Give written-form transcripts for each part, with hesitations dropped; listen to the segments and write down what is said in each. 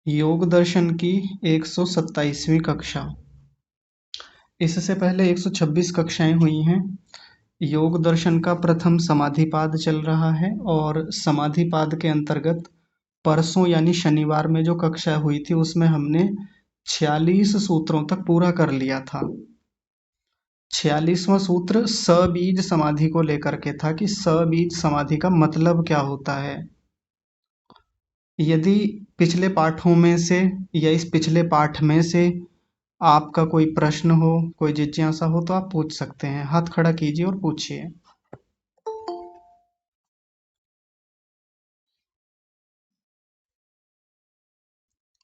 योग दर्शन की 127वीं कक्षा। इससे पहले 126 कक्षाएं हुई हैं। योग दर्शन का प्रथम समाधिपाद चल रहा है और समाधिपाद के अंतर्गत परसों यानी शनिवार में जो कक्षा हुई थी उसमें हमने 46 सूत्रों तक पूरा कर लिया था। 46वां सूत्र सबीज समाधि को लेकर के था कि सबीज समाधि का मतलब क्या होता है। यदि पिछले पाठों में से या इस पिछले पाठ में से आपका कोई प्रश्न हो, कोई जिज्ञासा हो तो आप पूछ सकते हैं। हाथ खड़ा कीजिए और पूछिए।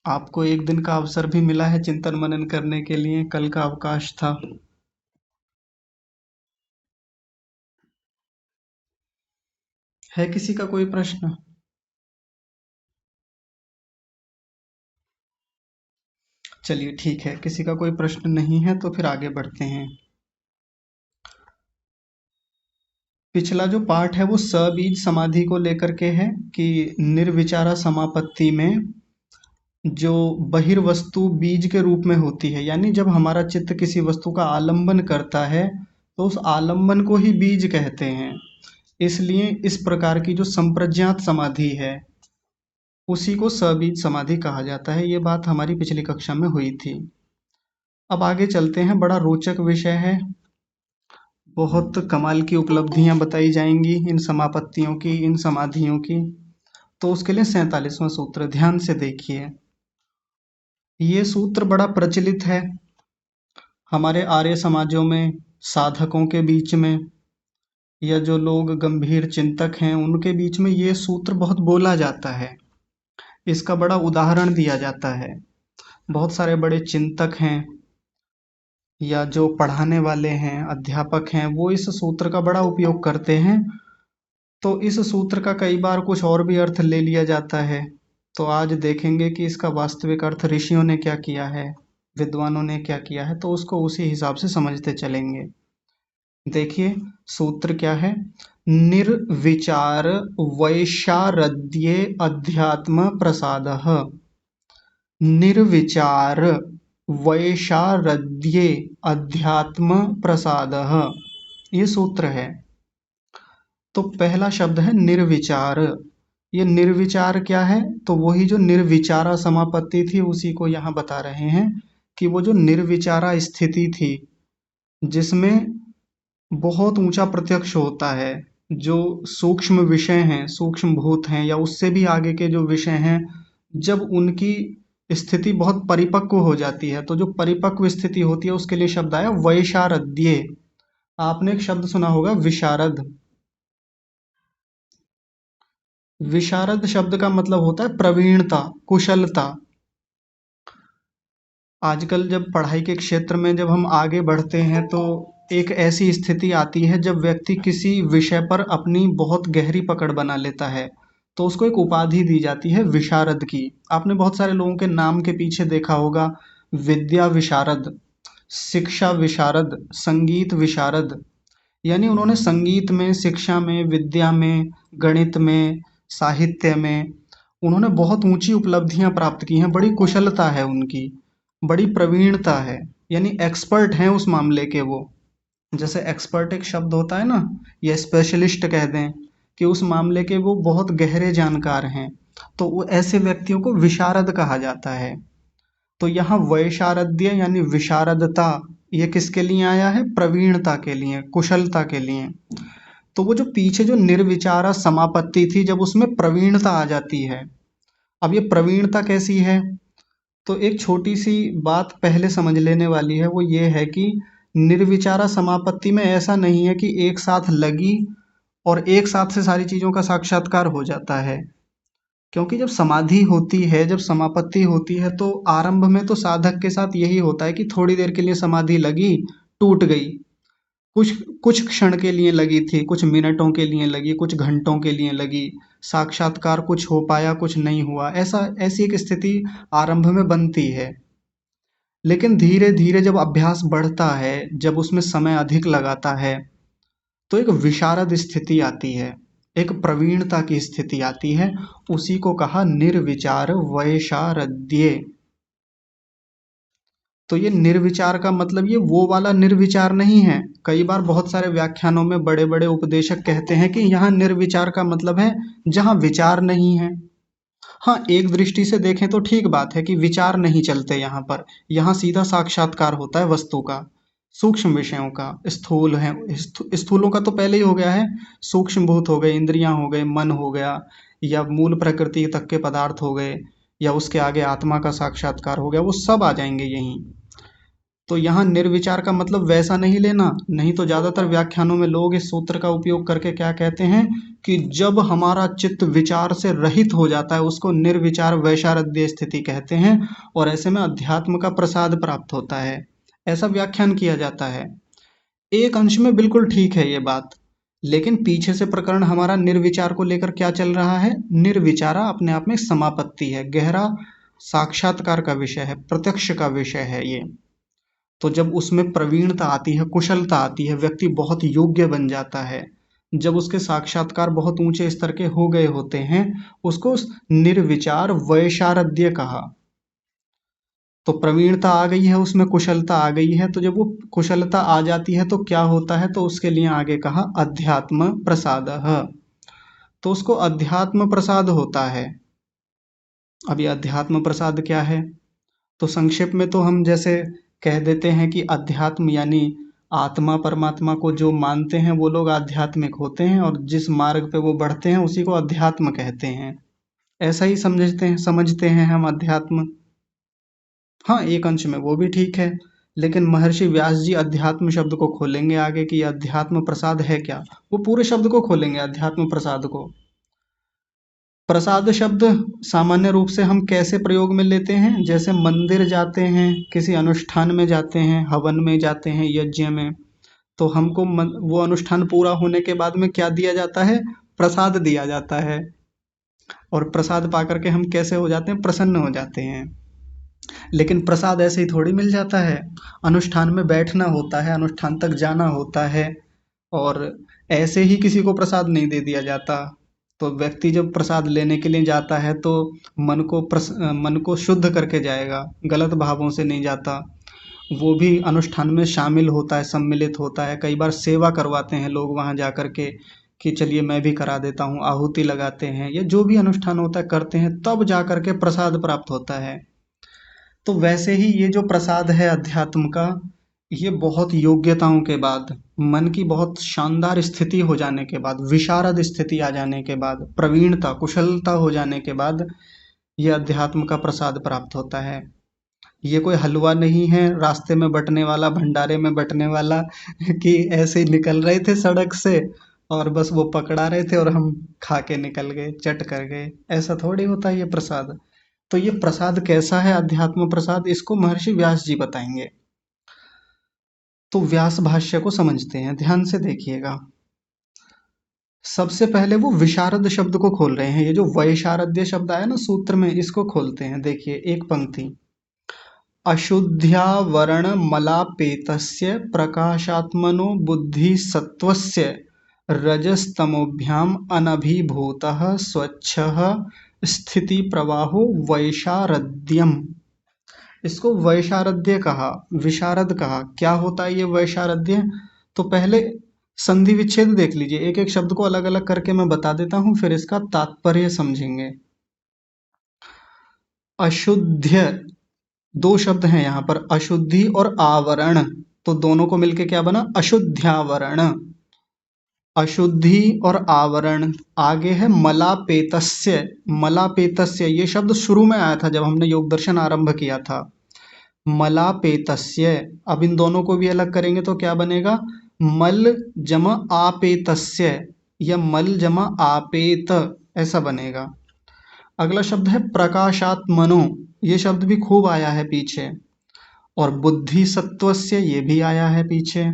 आपको एक दिन का अवसर भी मिला है चिंतन मनन करने के लिए, कल का अवकाश था। है किसी का कोई प्रश्न? चलिए ठीक है, किसी का कोई प्रश्न नहीं है तो फिर आगे बढ़ते हैं। पिछला जो पाठ है वो सबीज समाधि को लेकर के है कि निर्विचारा समापत्ति में जो बहिर्वस्तु बीज के रूप में होती है, यानी जब हमारा चित्त किसी वस्तु का आलंबन करता है तो उस आलंबन को ही बीज कहते हैं। इसलिए इस प्रकार की जो संप्रज्ञात समाधि है उसी को सबीज समाधि कहा जाता है। ये बात हमारी पिछली कक्षा में हुई थी। अब आगे चलते हैं, बड़ा रोचक विषय है, बहुत कमाल की उपलब्धियां बताई जाएंगी इन समापत्तियों की, इन समाधियों की। तो उसके लिए 47वां सूत्र ध्यान से देखिए। ये सूत्र बड़ा प्रचलित है हमारे आर्य समाजों में, साधकों के बीच में, या जो लोग गंभीर चिंतक हैं उनके बीच में ये सूत्र बहुत बोला जाता है। इसका बड़ा उदाहरण दिया जाता है। बहुत सारे बड़े चिंतक हैं या जो पढ़ाने वाले हैं, अध्यापक हैं, वो इस सूत्र का बड़ा उपयोग करते हैं। तो इस सूत्र का कई बार कुछ और भी अर्थ ले लिया जाता है। तो आज देखेंगे कि इसका वास्तविक अर्थ ऋषियों ने क्या किया है, विद्वानों ने क्या किया है, तो उसको उसी हिसाब से समझते चलेंगे। देखिए सूत्र क्या है। निर्विचार वैशारद्ये अध्यात्म प्रसादः। निर्विचार वैशारद्ये अध्यात्म प्रसादः, ये सूत्र है। तो पहला शब्द है निर्विचार। ये निर्विचार क्या है? तो वही जो निर्विचारा समापत्ति थी उसी को यहाँ बता रहे हैं कि वो जो निर्विचारा स्थिति थी जिसमें बहुत ऊंचा प्रत्यक्ष होता है, जो सूक्ष्म विषय हैं, सूक्ष्म भूत हैं या उससे भी आगे के जो विषय हैं, जब उनकी स्थिति बहुत परिपक्व हो जाती है, तो जो परिपक्व स्थिति होती है उसके लिए शब्द आया वैशारद्ये। आपने एक शब्द सुना होगा विशारद। विशारद शब्द का मतलब होता है प्रवीणता, कुशलता। आजकल जब पढ़ाई के क्षेत्र में जब हम आगे बढ़ते हैं तो एक ऐसी स्थिति आती है जब व्यक्ति किसी विषय पर अपनी बहुत गहरी पकड़ बना लेता है, तो उसको एक उपाधि दी जाती है विशारद की। आपने बहुत सारे लोगों के नाम के पीछे देखा होगा, विद्या विशारद, शिक्षा विशारद, संगीत विशारद। यानी उन्होंने संगीत में, शिक्षा में, विद्या में, गणित में, साहित्य में उन्होंने बहुत ऊंची उपलब्धियां प्राप्त की हैं। बड़ी कुशलता है उनकी, बड़ी प्रवीणता है, यानी एक्सपर्ट हैं उस मामले के वो। जैसे एक्सपर्ट एक शब्द होता है ना, या स्पेशलिस्ट कह दें कि उस मामले के वो बहुत गहरे जानकार हैं, तो वो ऐसे व्यक्तियों को विशारद कहा जाता है। तो यहाँ वैशारद्य यानी विशारदता, ये किसके लिए आया है? प्रवीणता के लिए, कुशलता के लिए। तो वो जो पीछे जो निर्विचारा समापत्ति थी, जब उसमें प्रवीणता आ जाती है। अब ये प्रवीणता कैसी है? तो एक छोटी सी बात पहले समझ लेने वाली है, वो ये है कि निर्विचारा समापत्ति में ऐसा नहीं है कि एक साथ लगी और एक साथ से सारी चीजों का साक्षात्कार हो जाता है। क्योंकि जब समाधि होती है, जब समापत्ति होती है, तो आरंभ में तो साधक के साथ यही होता है कि थोड़ी देर के लिए समाधि लगी, टूट गई। कुछ कुछ क्षण के लिए लगी थी, कुछ मिनटों के लिए लगी, कुछ घंटों के लिए लगी, साक्षात्कार कुछ हो पाया, कुछ नहीं हुआ, ऐसा ऐसी एक स्थिति आरंभ में बनती है। लेकिन धीरे धीरे जब अभ्यास बढ़ता है, जब उसमें समय अधिक लगाता है, तो एक विशारद स्थिति आती है। एक प्रवीणता की स्थिति आती है, उसी को कहा निर्विचार वैशारद्ये। तो ये निर्विचार का मतलब ये वो वाला निर्विचार नहीं है। कई बार बहुत सारे व्याख्यानों में बड़े बड़े उपदेशक कहते हैं कि यहाँ निर्विचार का मतलब है जहाँ विचार नहीं है। हाँ, एक दृष्टि से देखें तो ठीक बात है कि विचार नहीं चलते यहाँ पर। यहाँ सीधा साक्षात्कार होता है वस्तु का, सूक्ष्म विषयों का। स्थूल है, स्थूलों का तो पहले ही हो गया है। सूक्ष्म भूत हो गए, इंद्रियां हो गए, मन हो गया, या मूल प्रकृति तक के पदार्थ हो गए, या उसके आगे आत्मा का साक्षात्कार हो गया, वो सब आ जाएंगे यहीं। तो यहाँ निर्विचार का मतलब वैसा नहीं लेना। नहीं तो ज्यादातर व्याख्यानों में लोग इस सूत्र का उपयोग करके क्या कहते हैं कि जब हमारा चित्त विचार से रहित हो जाता है उसको निर्विचार वैशारद्य स्थिति कहते हैं, और ऐसे में अध्यात्म का प्रसाद प्राप्त होता है, ऐसा व्याख्यान किया जाता है। एक अंश में बिल्कुल ठीक है ये बात, लेकिन पीछे से प्रकरण हमारा निर्विचार को लेकर क्या चल रहा है। निर्विचारा अपने आप में समापत्ति है, गहरा साक्षात्कार का विषय है, प्रत्यक्ष का विषय है ये। तो जब उसमें प्रवीणता आती है, कुशलता आती है, व्यक्ति बहुत योग्य बन जाता है, जब उसके साक्षात्कार बहुत ऊंचे स्तर के हो गए होते हैं, उसको निर्विचार वैशारद्य कहा। तो प्रवीणता आ गई है, उसमें कुशलता आ गई है। तो जब वो कुशलता आ जाती है तो क्या होता है, तो उसके लिए आगे कहा अध्यात्म प्रसाद। तो उसको अध्यात्म प्रसाद होता है। अब ये अध्यात्म प्रसाद क्या है, तो संक्षेप में तो हम जैसे कह देते हैं कि अध्यात्म यानी आत्मा परमात्मा को जो मानते हैं वो लोग आध्यात्मिक होते हैं, और जिस मार्ग पे वो बढ़ते हैं उसी को अध्यात्म कहते हैं। ऐसा ही समझते हैं हम अध्यात्म। हाँ, एक अंश में वो भी ठीक है, लेकिन महर्षि व्यास जी अध्यात्म शब्द को खोलेंगे आगे कि अध्यात्म प्रसाद है क्या। वो पूरे शब्द को खोलेंगे, अध्यात्म प्रसाद को। प्रसाद शब्द सामान्य रूप से हम कैसे प्रयोग में लेते हैं, जैसे मंदिर जाते हैं, किसी अनुष्ठान में जाते हैं, हवन में जाते हैं, यज्ञ में, तो हमको वो अनुष्ठान पूरा होने के बाद में क्या दिया जाता है, प्रसाद दिया जाता है। और प्रसाद पा करके हम कैसे हो जाते हैं, प्रसन्न हो जाते हैं। लेकिन प्रसाद ऐसे ही थोड़ी मिल जाता है, अनुष्ठान में बैठना होता है, अनुष्ठान तक जाना होता है, और ऐसे ही किसी को प्रसाद नहीं दे दिया जाता। तो व्यक्ति जब प्रसाद लेने के लिए जाता है तो मन को शुद्ध करके जाएगा, गलत भावों से नहीं जाता। वो भी अनुष्ठान में शामिल होता है, सम्मिलित होता है। कई बार सेवा करवाते हैं लोग वहाँ जा कर के कि चलिए मैं भी करा देता हूँ, आहुति लगाते हैं, या जो भी अनुष्ठान होता है करते हैं, तब जा कर के प्रसाद प्राप्त होता है। तो वैसे ही ये जो प्रसाद है अध्यात्म का, ये बहुत योग्यताओं के बाद, मन की बहुत शानदार स्थिति हो जाने के बाद, विशारद स्थिति आ जाने के बाद, प्रवीणता कुशलता हो जाने के बाद, ये अध्यात्म का प्रसाद प्राप्त होता है। ये कोई हलवा नहीं है रास्ते में बंटने वाला, भंडारे में बंटने वाला कि ऐसे ही निकल रहे थे सड़क से और बस वो पकड़ा रहे थे और हम खा के निकल गए, चट कर गए। ऐसा थोड़ी होता है ये प्रसाद। तो ये प्रसाद कैसा है अध्यात्म प्रसाद, इसको महर्षि व्यास जी बताएंगे। तो व्यास भाष्य को समझते हैं, ध्यान से देखिएगा। सबसे पहले वो विशारद शब्द को खोल रहे हैं। ये जो वैशारद्य शब्द आया ना सूत्र में, इसको खोलते हैं। देखिए एक पंक्ति, अशुद्ध्यावरण मलापेतस्य प्रकाशात्मनो बुद्धिसत्त्वस्य रजस्तमोभ्याम अनभिभूतः स्वच्छः स्थिति प्रवाहो वैशारद्यम। इसको वैशारद्य कहा, विशारद कहा। क्या होता है ये वैशारद्य, तो पहले संधि विच्छेद देख लीजिए। एक एक शब्द को अलग अलग करके मैं बता देता हूं, फिर इसका तात्पर्य समझेंगे। अशुद्ध, दो शब्द हैं यहाँ पर, अशुद्धि और आवरण, तो दोनों को मिलके क्या बना, अशुद्ध्यावरण। अशुद्धि और आवरण। आगे है मलापेतस्य। मलापेतस्य ये शब्द शुरू में आया था जब हमने योग दर्शन आरंभ किया था। मलापेतस्य, अब इन दोनों को भी अलग करेंगे तो क्या बनेगा, मल जमा आपेतस्य, या मल जमा आपेत, ऐसा बनेगा। अगला शब्द है प्रकाशात्मनो, ये शब्द भी खूब आया है पीछे। और बुद्धि सत्वस्य, ये भी आया है पीछे।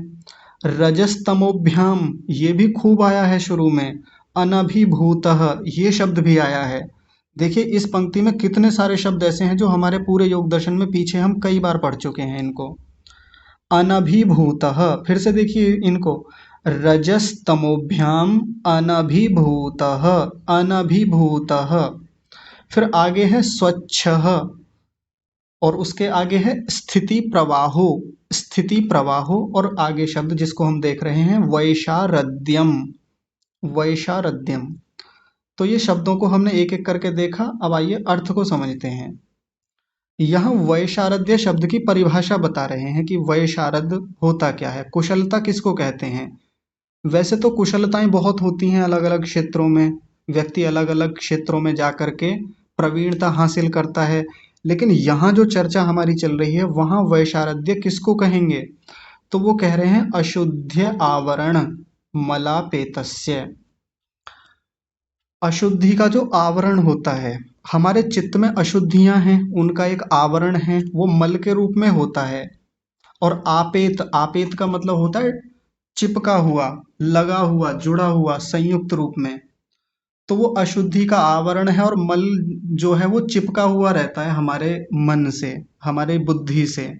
रजस्तमोभ्याम, ये भी खूब आया है शुरू में। अनभिभूतः, ये शब्द भी आया है। देखिए इस पंक्ति में कितने सारे शब्द ऐसे हैं जो हमारे पूरे योग दर्शन में पीछे हम कई बार पढ़ चुके हैं इनको। अनभिभूतः, फिर से देखिए इनको, रजस्तमोभ्याम अनभिभूतः, अनभिभूतः। फिर आगे है स्वच्छः, और उसके आगे है स्थिति प्रवाहो, स्थिति प्रवाहो, और आगे शब्द जिसको हम देख रहे हैं वैशारद्यम, वैशारद्यम। तो ये शब्दों को हमने एक एक करके देखा। अब आइए अर्थ को समझते हैं। यहाँ वैशारद्य शब्द की परिभाषा बता रहे हैं कि वैशारद होता क्या है, कुशलता किसको कहते हैं। वैसे तो कुशलताएं बहुत होती हैं अलग अलग क्षेत्रों में, व्यक्ति अलग अलग क्षेत्रों में जा करके प्रवीणता हासिल करता है, लेकिन यहाँ जो चर्चा हमारी चल रही है वहाँ वैशारद्य किसको कहेंगे, तो वो कह रहे हैं अशुद्ध आवरण मलापेतस्य। अशुद्धि का जो आवरण होता है, हमारे चित्त में अशुद्धियां हैं, उनका एक आवरण है, वो मल के रूप में होता है। और आपेत, आपेत का मतलब होता है चिपका हुआ, लगा हुआ, जुड़ा हुआ, संयुक्त रूप में। तो वो अशुद्धि का आवरण है, और मल जो है वो चिपका हुआ रहता है हमारे मन से, हमारे बुद्धि से।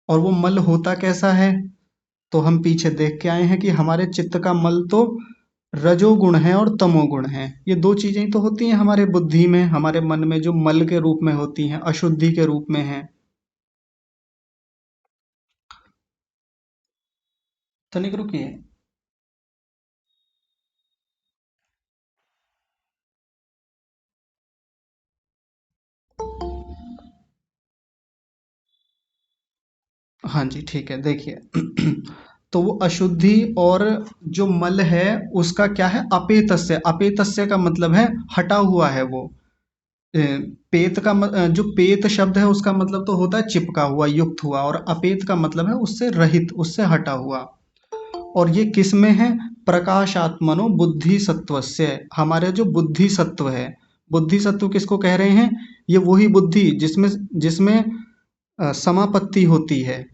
और वो मल होता कैसा है, तो हम पीछे देख के आए हैं कि हमारे चित्त का मल तो रजोगुण है और तमोगुण है। ये दो चीजें तो होती हैं हमारे बुद्धि में, हमारे मन में, जो मल के रूप में होती हैं, अशुद्धि के रूप में है। तनिक रुकिए। हाँ जी, ठीक है, देखिए। तो वो अशुद्धि और जो मल है उसका क्या है, अपेतस्य। अपेतस्य का मतलब है हटा हुआ है वो। अ, पेत का जो पेत शब्द है उसका मतलब तो होता है चिपका हुआ, युक्त हुआ, और अपेत का मतलब है उससे रहित, उससे हटा हुआ। और ये किस में है, प्रकाशात्मनो बुद्धि सत्वस्य। हमारे जो बुद्धि सत्व है, बुद्धि सत्व किसको कह रहे हैं, ये वही बुद्धि जिसमें जिसमें समापत्ति होती है।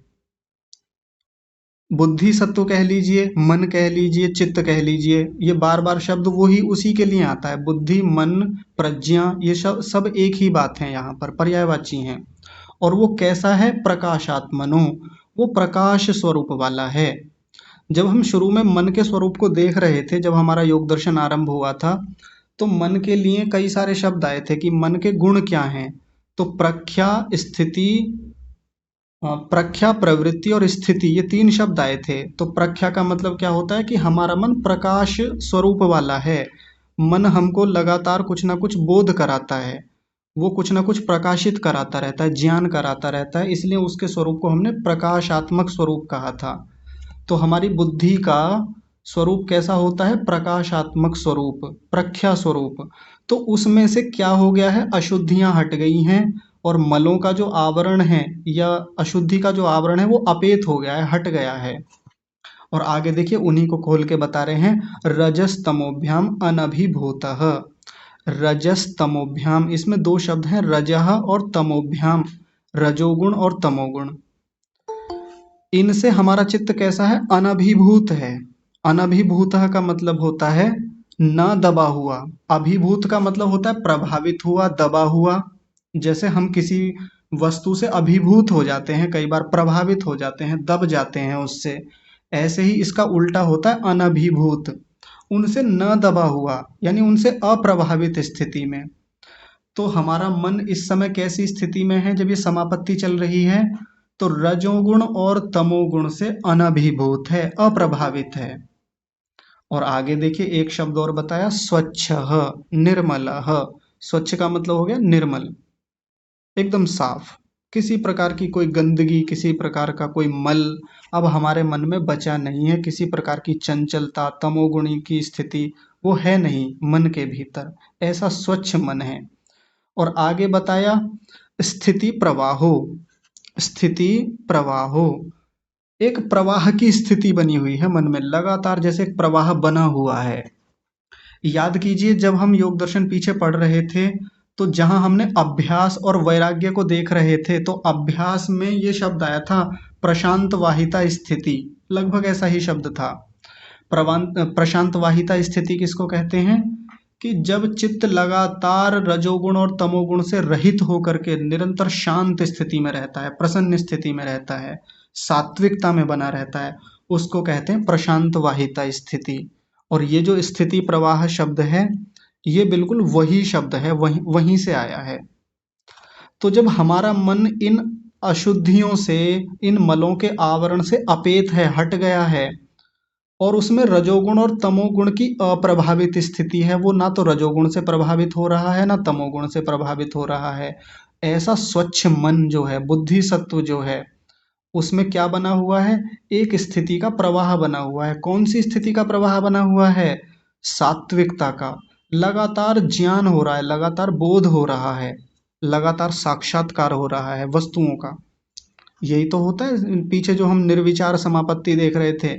बुद्धि सत्व कह लीजिए, मन कह लीजिए, चित्त कह लीजिए, ये बार बार शब्द वही उसी के लिए आता है। बुद्धि, मन, प्रज्ञा, ये सब सब एक ही बात है, यहाँ पर पर्यायवाची हैं। और वो कैसा है, प्रकाशात्मनो, वो प्रकाश स्वरूप वाला है। जब हम शुरू में मन के स्वरूप को देख रहे थे, जब हमारा योग दर्शन आरंभ हुआ था, तो मन के लिए कई सारे शब्द आए थे कि मन के गुण क्या हैं। तो प्रख्या, स्थिति, प्रख्या, प्रवृत्ति और स्थिति, ये तीन शब्द आए थे। तो प्रख्या का मतलब क्या होता है कि हमारा मन प्रकाश स्वरूप वाला है। मन हमको लगातार कुछ ना कुछ बोध कराता है, वो कुछ ना कुछ प्रकाशित कराता रहता है, ज्ञान कराता रहता है, इसलिए उसके स्वरूप को हमने प्रकाशात्मक स्वरूप कहा था। तो हमारी बुद्धि का स्वरूप कैसा होता है, प्रकाशात्मक स्वरूप, प्रख्या स्वरूप। तो उसमें से क्या हो गया है, अशुद्धियां हट गई हैं, और मलों का जो आवरण है या अशुद्धि का जो आवरण है वो अपेत हो गया है, हट गया है। और आगे देखिए उन्हीं को खोल के बता रहे हैं, रजस तमोभ्याम अनभिभूतः। रजस तमोभ्याम, इसमें दो शब्द हैं, रजह और तमोभ्याम, रजोगुण और तमोगुण। इनसे हमारा चित्त कैसा है, अनभिभूत है। अनभिभूत का मतलब होता है न दबा हुआ। अभिभूत का मतलब होता है प्रभावित हुआ, दबा हुआ। जैसे हम किसी वस्तु से अभिभूत हो जाते हैं, कई बार प्रभावित हो जाते हैं, दब जाते हैं उससे, ऐसे ही इसका उल्टा होता है अनभिभूत, उनसे न दबा हुआ, यानी उनसे अप्रभावित स्थिति में। तो हमारा मन इस समय कैसी स्थिति में है, जब ये समापत्ति चल रही है, तो रजोगुण और तमोगुण से अनभिभूत है, अप्रभावित है। और आगे देखिए एक शब्द और बताया, स्वच्छ, निर्मल। स्वच्छ का मतलब हो गया निर्मल, एकदम साफ, किसी प्रकार की कोई गंदगी, किसी प्रकार का कोई मल अब हमारे मन में बचा नहीं है, किसी प्रकार की चंचलता, तमोगुणी की स्थिति वो है नहीं मन के भीतर, ऐसा स्वच्छ मन है। और आगे बताया स्थिति प्रवाहो, स्थिति प्रवाहो, एक प्रवाह की स्थिति बनी हुई है मन में, लगातार जैसे एक प्रवाह बना हुआ है। याद कीजिए जब हम योग दर्शन पीछे पढ़ रहे थे, तो जहां हमने अभ्यास और वैराग्य को देख रहे थे, तो अभ्यास में ये शब्द आया था प्रशांत वाहिता स्थिति, लगभग ऐसा ही शब्द था। प्रशांत वाहिता स्थिति किसको कहते हैं, कि जब चित्त लगातार रजोगुण और तमोगुण से रहित होकर के निरंतर शांत स्थिति में रहता है, प्रसन्न स्थिति में रहता है, सात्विकता में बना रहता है, उसको कहते हैं प्रशांत वाहिता स्थिति। और ये जो स्थिति प्रवाह शब्द है, ये बिल्कुल वही शब्द है, वहीं से आया है। तो जब हमारा मन इन अशुद्धियों से, इन मलों के आवरण से अपेत है, हट गया है, और उसमें रजोगुण और तमोगुण की अप्रभावित स्थिति है, वो ना तो रजोगुण से प्रभावित हो रहा है ना तमोगुण से प्रभावित हो रहा है, ऐसा स्वच्छ मन जो है, बुद्धि सत्व जो है, उसमें क्या बना हुआ है? एक स्थिति का प्रवाह बना हुआ है। कौन सी स्थिति का प्रवाह बना हुआ है? सात्विकता का। लगातार ज्ञान हो रहा है, लगातार बोध हो रहा है, लगातार साक्षात्कार हो रहा है वस्तुओं का। यही तो होता है। पीछे जो हम निर्विचार समापत्ति देख रहे थे,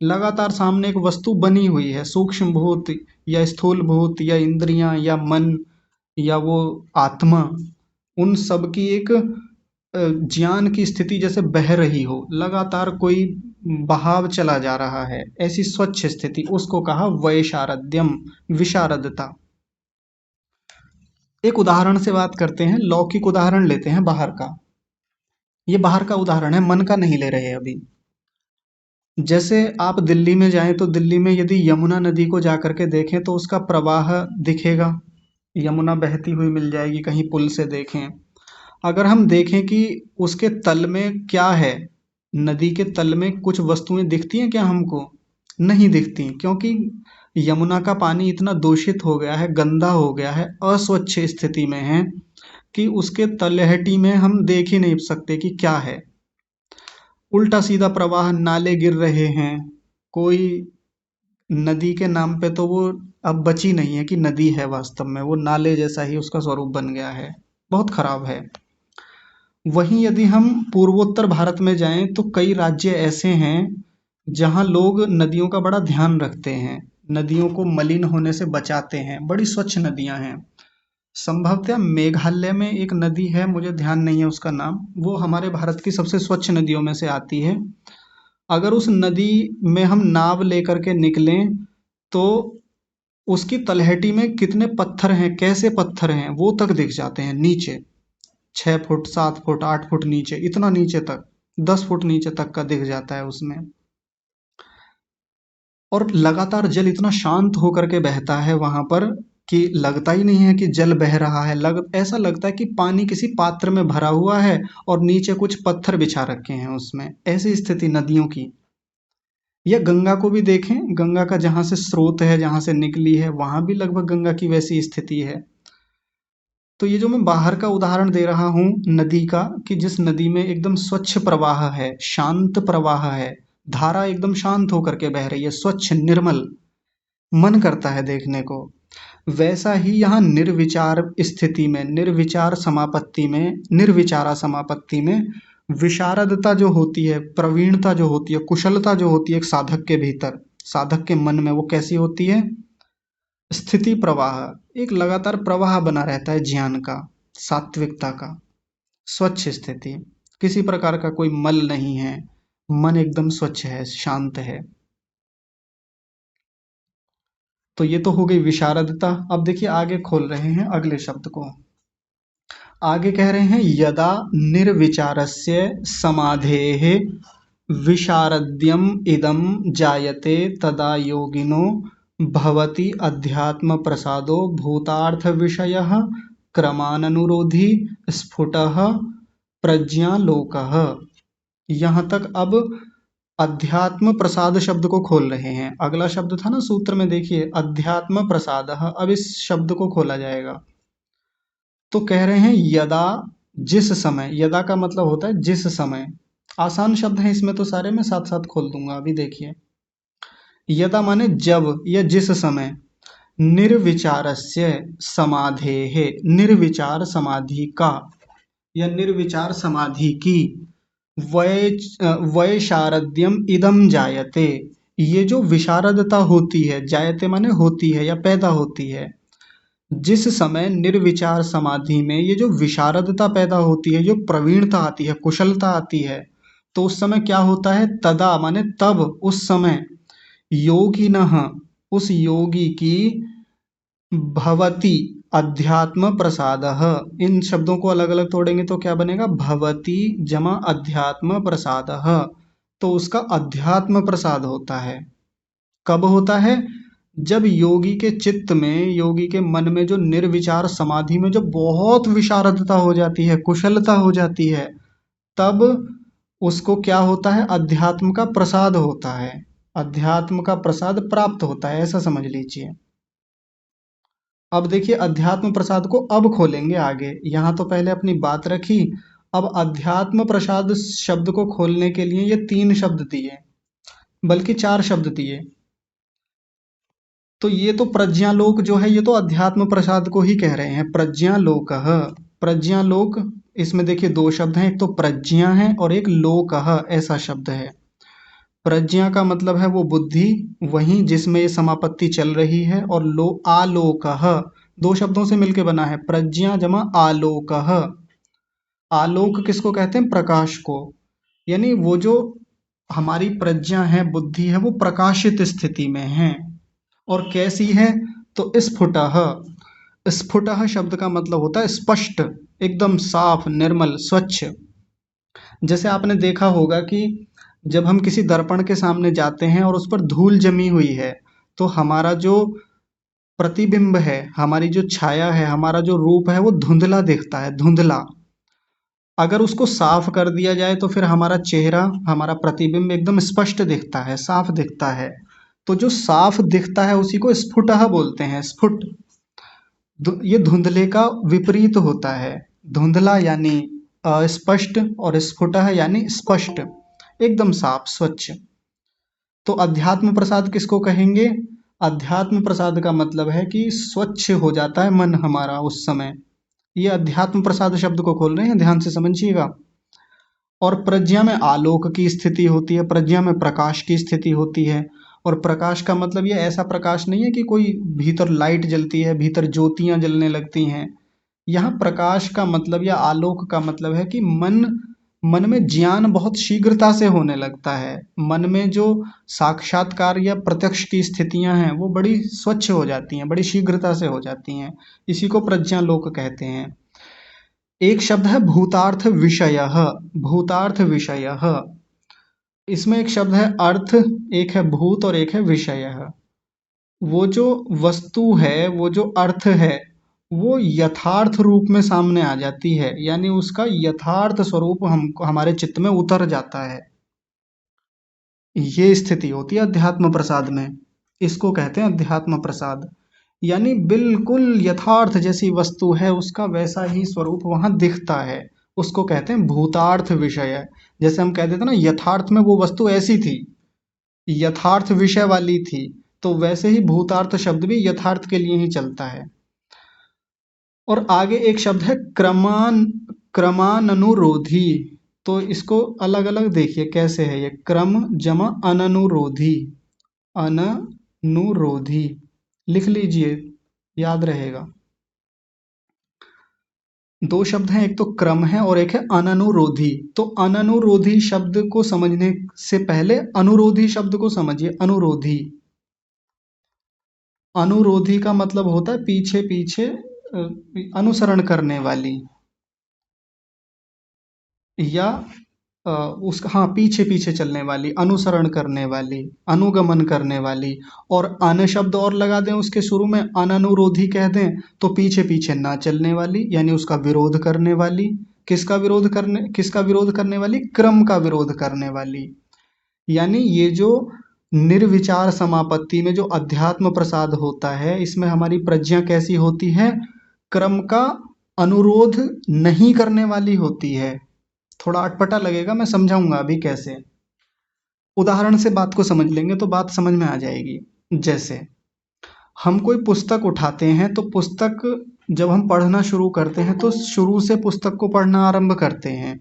लगातार सामने एक वस्तु बनी हुई है, सूक्ष्म भूत या स्थूल भूत या इंद्रियां या मन या वो आत्मा, उन सब की एक ज्ञान की स्थिति जैसे बह रही हो, लगातार कोई बहाव चला जा रहा है, ऐसी स्वच्छ स्थिति, उसको कहा वैशारद्यम, विशारदता। एक उदाहरण से बात करते हैं, लौकिक उदाहरण लेते हैं बाहर का। ये बाहर का उदाहरण है, मन का नहीं ले रहे अभी। जैसे आप दिल्ली में जाएं तो दिल्ली में यदि यमुना नदी को जा करके देखें तो उसका प्रवाह दिखेगा, यमुना बहती हुई मिल जाएगी, कहीं पुल से देखें। अगर हम देखें कि उसके तल में क्या है, नदी के तल में कुछ वस्तुएं दिखती हैं क्या हमको? नहीं दिखती, क्योंकि यमुना का पानी इतना दूषित हो गया है, गंदा हो गया है, अस्वच्छ स्थिति में है कि उसके तलहटी में हम देख ही नहीं सकते कि क्या है। उल्टा सीधा प्रवाह, नाले गिर रहे हैं, कोई नदी के नाम पे तो वो अब बची नहीं है कि नदी है, वास्तव में वो नाले जैसा ही उसका स्वरूप बन गया है, बहुत खराब है। वहीं यदि हम पूर्वोत्तर भारत में जाएं तो कई राज्य ऐसे हैं जहां लोग नदियों का बड़ा ध्यान रखते हैं, नदियों को मलिन होने से बचाते हैं, बड़ी स्वच्छ नदियां हैं। संभवतः मेघालय में एक नदी है, मुझे ध्यान नहीं है उसका नाम, वो हमारे भारत की सबसे स्वच्छ नदियों में से आती है। अगर उस नदी में हम नाव लेकर के निकलें तो उसकी तलहटी में कितने पत्थर हैं, कैसे पत्थर हैं, वो तक दिख जाते हैं नीचे। 6 फुट, 7 फुट, 8 फुट नीचे, इतना नीचे तक, 10 फुट नीचे तक का दिख जाता है उसमें। और लगातार जल इतना शांत होकर के बहता है वहां पर कि लगता ही नहीं है कि जल बह रहा है, ऐसा लगता है कि पानी किसी पात्र में भरा हुआ है और नीचे कुछ पत्थर बिछा रखे हैं उसमें, ऐसी स्थिति नदियों की। या गंगा को भी देखें, गंगा का जहां से स्रोत है, जहां से निकली है, वहां भी लगभग गंगा की वैसी स्थिति है। तो ये जो मैं बाहर का उदाहरण दे रहा हूँ नदी का, कि जिस नदी में एकदम स्वच्छ प्रवाह है, शांत प्रवाह है, धारा एकदम शांत होकर के बह रही है, स्वच्छ निर्मल, मन करता है देखने को, वैसा ही यहाँ निर्विचार स्थिति में, निर्विचार समापत्ति में, निर्विचारा समापत्ति में विशारदता जो होती है, प्रवीणता जो होती है, कुशलता जो होती है एक साधक के भीतर, साधक के मन में, वो कैसी होती है? स्थिति प्रवाह, एक लगातार प्रवाह बना रहता है ज्ञान का, सात्विकता का, स्वच्छ स्थिति, किसी प्रकार का कोई मल नहीं है, मन एकदम स्वच्छ है, शांत है। तो ये तो हो गई विशारदता। अब देखिए आगे खोल रहे हैं अगले शब्द को। आगे कह रहे हैं यदा निर्विचारस्य समाधेः विशारद्यम इदम जायते तदा योगिनो भवति अध्यात्म प्रसादो भूतार्थ विषयः क्रमाननुरोधी स्फुटः प्रज्ञालोकः। यहाँ तक अब अध्यात्म प्रसाद शब्द को खोल रहे हैं। अगला शब्द था ना सूत्र में, देखिए अध्यात्म प्रसाद, अब इस शब्द को खोला जाएगा। तो कह रहे हैं यदा, जिस समय, यदा का मतलब होता है जिस समय, आसान शब्द है इसमें तो सारे, मैं साथ साथ खोल दूंगा, अभी देखिए। यदा माने जब या जिस समय, निर्विचारस्य समाधेः, निर्विचार समाधि का या निर्विचार समाधि की, वै वैशारद्यम इदम जायते, ये जो विशारदता होती है, जायते माने होती है या पैदा होती है, जिस समय निर्विचार समाधि में ये जो विशारदता पैदा होती है, जो प्रवीणता आती है, कुशलता आती है, तो उस समय क्या होता है? तदा माने तब, उस समय, योगिनः, उस योगी की, भवति अध्यात्म प्रसादः, इन शब्दों को अलग अलग तोड़ेंगे तो क्या बनेगा? भवति जमा अध्यात्म प्रसादः, तो उसका अध्यात्म प्रसाद होता है। कब होता है? जब योगी के चित्त में, योगी के मन में जो निर्विचार समाधि में जो बहुत विशारदता हो जाती है, कुशलता हो जाती है, तब उसको क्या होता है? अध्यात्म का प्रसाद होता है। अध्यात्म का प्रसाद प्राप्त होता है, ऐसा समझ लीजिए। अब देखिए अध्यात्म प्रसाद को अब खोलेंगे आगे। यहाँ तो पहले अपनी बात रखी, अब अध्यात्म प्रसाद शब्द को खोलने के लिए ये 3 शब्द दिए, बल्कि 4 शब्द दिए। तो ये तो प्रज्ञालोक जो है, ये तो अध्यात्म प्रसाद को ही कह रहे हैं, प्रज्ञालोक। प्रज्ञालोक, इसमें देखिए 2 शब्द हैं, एक तो प्रज्ञा है और एक लोक, ऐसा शब्द है। प्रज्ञा का मतलब है वो बुद्धि, वहीं जिसमें ये समापत्ति चल रही है, और आलोक, 2 शब्दों से मिलकर बना है, प्रज्ञा जमा आलोक। आलोक किसको कहते हैं? प्रकाश को। यानी वो जो हमारी प्रज्ञा है, बुद्धि है, वो प्रकाशित स्थिति में है। और कैसी है? तो स्फुटः। स्फुटः शब्द का मतलब होता है स्पष्ट, एकदम साफ, निर्मल, स्वच्छ। जैसे आपने देखा होगा कि जब हम किसी दर्पण के सामने जाते हैं और उस पर धूल जमी हुई है, तो हमारा जो प्रतिबिंब है, हमारी जो छाया है, हमारा जो रूप है, वो धुंधला दिखता है, धुंधला। अगर उसको साफ कर दिया जाए तो फिर हमारा चेहरा, हमारा प्रतिबिंब एकदम स्पष्ट दिखता है, साफ दिखता है। तो जो साफ दिखता है उसी को स्फुटः बोलते हैं, स्फुट। ये धुंधले का विपरीत होता है। धुंधला यानी अस्पष्ट, और स्फुटः यानी स्पष्ट, एकदम साफ, स्वच्छ। तो अध्यात्म प्रसाद किसको कहेंगे? अध्यात्म प्रसाद का मतलब है कि स्वच्छ हो जाता है मन हमारा उस समय। ये अध्यात्म प्रसाद शब्द को खोल रहे हैं, ध्यान से समझिएगा। और प्रज्ञा में आलोक की स्थिति होती है, प्रज्ञा में प्रकाश की स्थिति होती है। और प्रकाश का मतलब ये ऐसा प्रकाश नहीं है कि कोई भीतर लाइट जलती है, भीतर ज्योतियां जलने लगती हैं। यहाँ प्रकाश का मतलब या आलोक का मतलब है कि मन में ज्ञान बहुत शीघ्रता से होने लगता है। मन में जो साक्षात्कार या प्रत्यक्ष की स्थितियां हैं वो बड़ी स्वच्छ हो जाती हैं, बड़ी शीघ्रता से हो जाती हैं। इसी को प्रज्ञालोक कहते हैं। एक शब्द है भूतार्थ विषयः। भूतार्थ विषयः, इसमें एक शब्द है अर्थ, एक है भूत और एक है विषयः। वो जो वस्तु है, वो जो अर्थ है, वो यथार्थ रूप में सामने आ जाती है, यानी उसका यथार्थ स्वरूप हमको, हमारे चित्त में उतर जाता है। ये स्थिति होती है अध्यात्म प्रसाद में। इसको कहते हैं अध्यात्म प्रसाद। यानी बिल्कुल यथार्थ जैसी वस्तु है, उसका वैसा ही स्वरूप वहां दिखता है। उसको कहते हैं भूतार्थ विषय। जैसे हम कहते थे ना, यथार्थ में वो वस्तु ऐसी थी, यथार्थ विषय वाली थी, तो वैसे ही भूतार्थ शब्द भी यथार्थ के लिए ही चलता है। और आगे एक शब्द है क्रमानुरोधी। तो इसको अलग अलग देखिए कैसे है ये, क्रम जमा अननुरोधी। अननुरोधी लिख लीजिए, याद रहेगा। 2 शब्द हैं, एक तो क्रम है और एक है अननुरोधी। तो अननुरोधी शब्द को समझने से पहले अनुरोधी शब्द को समझिए। अनुरोधी, अनुरोधी का मतलब होता है पीछे पीछे अनुसरण करने वाली, या उसका, हाँ, पीछे पीछे चलने वाली, अनुसरण करने वाली, अनुगमन करने वाली। और अन शब्द और लगा दें उसके शुरू में, अननुरोधी कह दें, तो पीछे पीछे ना चलने वाली, यानी उसका विरोध करने वाली। किसका विरोध करने वाली? क्रम का विरोध करने वाली। यानी ये जो निर्विचार समापत्ति में जो अध्यात्म प्रसाद होता है, इसमें हमारी प्रज्ञा कैसी होती है? क्रम का अनुरोध नहीं करने वाली होती है। थोड़ा अटपटा लगेगा, मैं समझाऊंगा अभी कैसे। उदाहरण से बात को समझ लेंगे तो बात समझ में आ जाएगी। जैसे हम कोई पुस्तक उठाते हैं, तो पुस्तक जब हम पढ़ना शुरू करते हैं तो शुरू से पुस्तक को पढ़ना आरंभ करते हैं।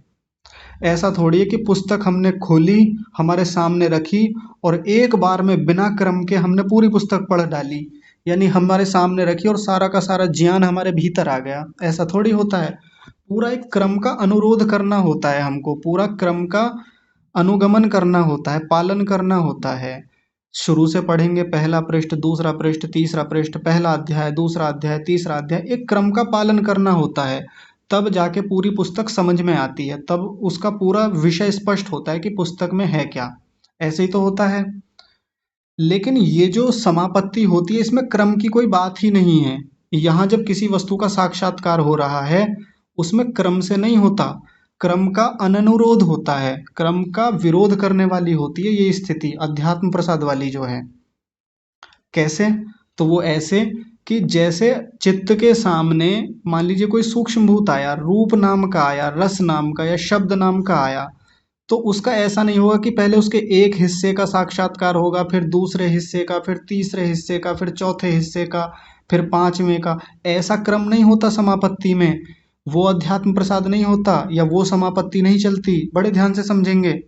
ऐसा थोड़ी है कि पुस्तक हमने खोली, हमारे सामने रखी, और एक बार में बिना क्रम के हमने पूरी पुस्तक पढ़ डाली, यानी हमारे सामने रखी और सारा का सारा ज्ञान हमारे भीतर आ गया। ऐसा थोड़ी होता है। पूरा एक क्रम का अनुरोध करना होता है हमको, पूरा क्रम का अनुगमन करना होता है, पालन करना होता है। शुरू से पढ़ेंगे, पहला पृष्ठ, दूसरा पृष्ठ, तीसरा पृष्ठ, पहला अध्याय, दूसरा अध्याय, तीसरा अध्याय, एक क्रम का पालन करना होता है। तब जाके पूरी पुस्तक समझ में आती है, तब उसका पूरा विषय स्पष्ट होता है कि पुस्तक में है क्या। ऐसे ही तो होता है। लेकिन ये जो समापत्ति होती है, इसमें क्रम की कोई बात ही नहीं है। यहाँ जब किसी वस्तु का साक्षात्कार हो रहा है, उसमें क्रम से नहीं होता, क्रम का अननुरोध होता है, क्रम का विरोध करने वाली होती है ये स्थिति अध्यात्म प्रसाद वाली जो है। कैसे? तो वो ऐसे कि जैसे चित्त के सामने मान लीजिए कोई सूक्ष्म भूत आया, रूप नाम का आया, रस नाम का या शब्द नाम का आया, तो उसका ऐसा नहीं होगा कि पहले उसके एक हिस्से का साक्षात्कार होगा, फिर दूसरे हिस्से का, फिर तीसरे हिस्से का, फिर चौथे हिस्से का, फिर पांचवें का। ऐसा क्रम नहीं होता समापत्ति में। वो अध्यात्म प्रसाद नहीं होता, या वो समापत्ति नहीं चलती। बड़े ध्यान से समझेंगे।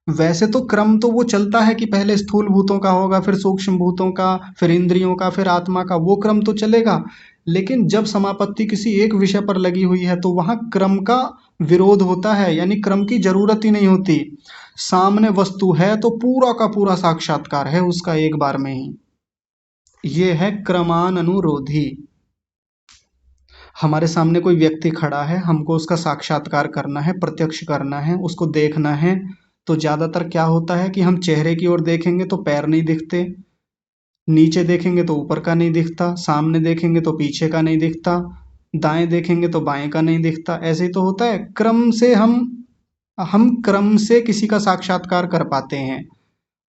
वैसे तो क्रम तो वो चलता है कि पहले स्थूल भूतों का होगा, फिर सूक्ष्म भूतों का, फिर इंद्रियों का, फिर आत्मा का, वो क्रम तो चलेगा। लेकिन जब समापत्ति किसी एक विषय पर लगी हुई है तो वहां क्रम का विरोध होता है, यानी क्रम की जरूरत ही नहीं होती। सामने वस्तु है तो पूरा का पूरा साक्षात्कार है उसका एक बार में ही। ये है क्रमानुरोधी। हमारे सामने कोई व्यक्ति खड़ा है, हमको उसका साक्षात्कार करना है, प्रत्यक्ष करना है, उसको देखना है, तो ज्यादातर क्या होता है कि हम चेहरे की ओर देखेंगे तो पैर नहीं दिखते, नीचे देखेंगे तो ऊपर का नहीं दिखता, सामने देखेंगे तो पीछे का नहीं दिखता, दाएं देखेंगे तो बाएं का नहीं दिखता। ऐसे ही तो होता है। क्रम से हम क्रम से किसी का साक्षात्कार कर पाते हैं।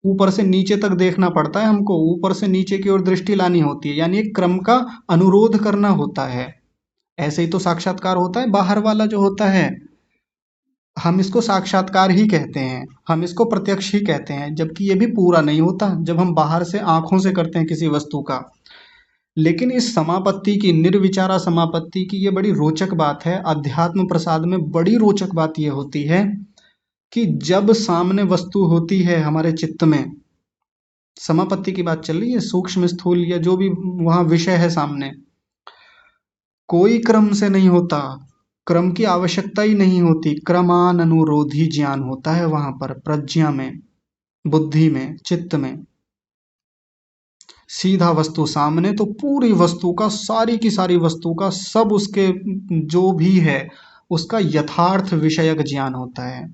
ऊपर से नीचे तक देखना पड़ता है हमको, ऊपर से नीचे की ओर दृष्टि लानी होती है, यानी एक क्रम का अनुरोध करना होता है। ऐसे ही तो साक्षात्कार होता है। बाहर वाला जो होता है, हम इसको साक्षात्कार ही कहते हैं, हम इसको प्रत्यक्ष ही कहते हैं, जबकि ये भी पूरा नहीं होता जब हम बाहर से आंखों से करते हैं किसी वस्तु का। लेकिन इस समापत्ति की, निर्विचारा समापत्ति की, ये बड़ी रोचक बात है। अध्यात्म प्रसाद में बड़ी रोचक बात ये होती है कि जब सामने वस्तु होती है हमारे चित्त में, समापत्ति की बात चल रही है, सूक्ष्म स्थूल या जो भी वहां विषय है सामने, कोई क्रम से नहीं होता, क्रम की आवश्यकता ही नहीं होती। क्रमानुरोधी ज्ञान होता है वहां पर, प्रज्ञा में, बुद्धि में, चित्त में। सीधा वस्तु सामने तो पूरी वस्तु का, सारी की सारी वस्तु का, सब उसके जो भी है उसका यथार्थ विषयक ज्ञान होता है।